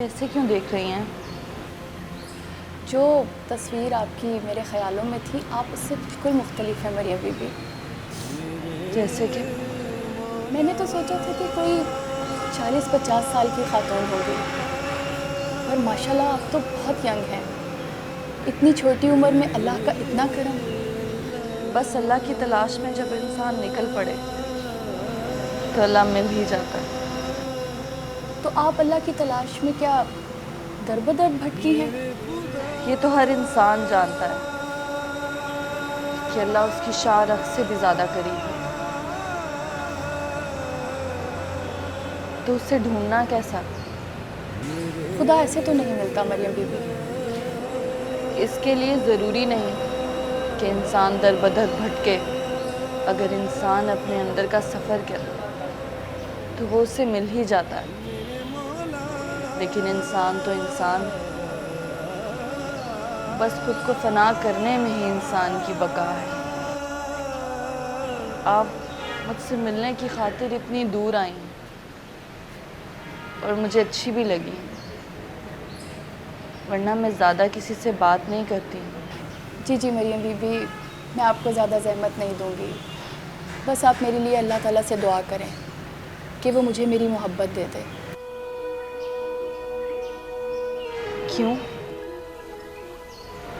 ایسے کیوں دیکھ رہی ہیں؟ جو تصویر آپ کی میرے خیالوں میں تھی آپ اس سے بالکل مختلف ہیں مریم بی بی۔ جیسے کہ میں نے تو سوچا تھا کہ کوئی 40-50 سال کی خاتون ہوگی، اور ماشاءاللہ آپ تو بہت ینگ ہیں۔ اتنی چھوٹی عمر میں اللہ کا اتنا کرم۔ بس اللہ کی تلاش میں جب انسان نکل پڑے تو اللہ مل ہی جاتا ہے۔ تو آپ اللہ کی تلاش میں کیا در بدر بھٹکی ہیں؟ یہ تو ہر انسان جانتا ہے کہ اللہ اس کی شاہ رخ سے بھی زیادہ قریب ہے، تو اسے ڈھونڈنا کیسا؟ خدا ایسے تو نہیں ملتا مریم بی بی۔ اس کے لیے ضروری نہیں کہ انسان در بدر بھٹکے۔ اگر انسان اپنے اندر کا سفر کرے تو وہ اسے مل ہی جاتا ہے، لیکن انسان تو انسان ہے، بس خود کو فنا کرنے میں ہی انسان کی بقا ہے۔ آپ مجھ سے ملنے کی خاطر اتنی دور آئی ہیں اور مجھے اچھی بھی لگی، ورنہ میں زیادہ کسی سے بات نہیں کرتی۔ جی مریم بی بی، میں آپ کو زیادہ زحمت نہیں دوں گی، بس آپ میرے لیے اللہ تعالیٰ سے دعا کریں کہ وہ مجھے میری محبت دے دے۔ کیوں؟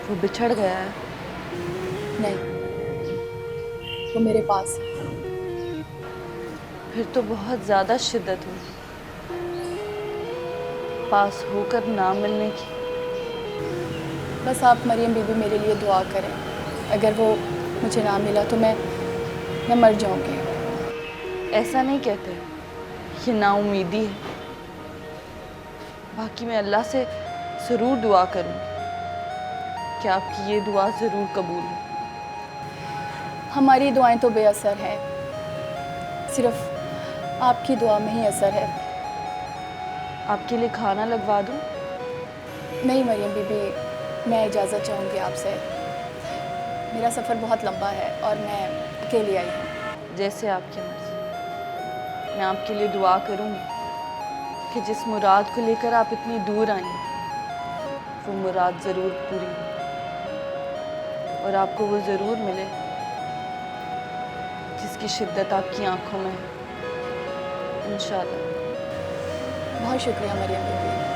وہ بچھڑ گیا ہے؟ نہیں، وہ میرے پاس ہے۔ پھر تو بہت زیادہ شدت ہوگی پاس ہو کر نہ ملنے کی۔ بس آپ مریم بی بی میرے لیے دعا کریں، اگر وہ مجھے نہ ملا تو میں مر جاؤں گی۔ ایسا نہیں کہتے، یہ نا امیدی ہے۔ باقی میں اللہ سے ضرور دعا کروں گی کہ آپ کی یہ دعا ضرور قبول ہو۔ ہماری دعائیں تو بے اثر ہیں، صرف آپ کی دعا میں ہی اثر ہے۔ آپ کے لیے کھانا لگوا دوں؟ نہیں مریم بی بی، میں اجازت چاہوں گی آپ سے، میرا سفر بہت لمبا ہے اور میں اکیلی آئی ہوں۔ جیسے آپ کی مرضی۔ میں آپ کے لیے دعا کروں گی کہ جس مراد کو لے کر آپ اتنی دور آئیں وہ مراد ضرور پوری ہو، اور آپ کو وہ ضرور ملے جس کی شدت آپ کی آنکھوں میں ہے، انشاءاللہ۔ بہت شکریہ مریم بی بی۔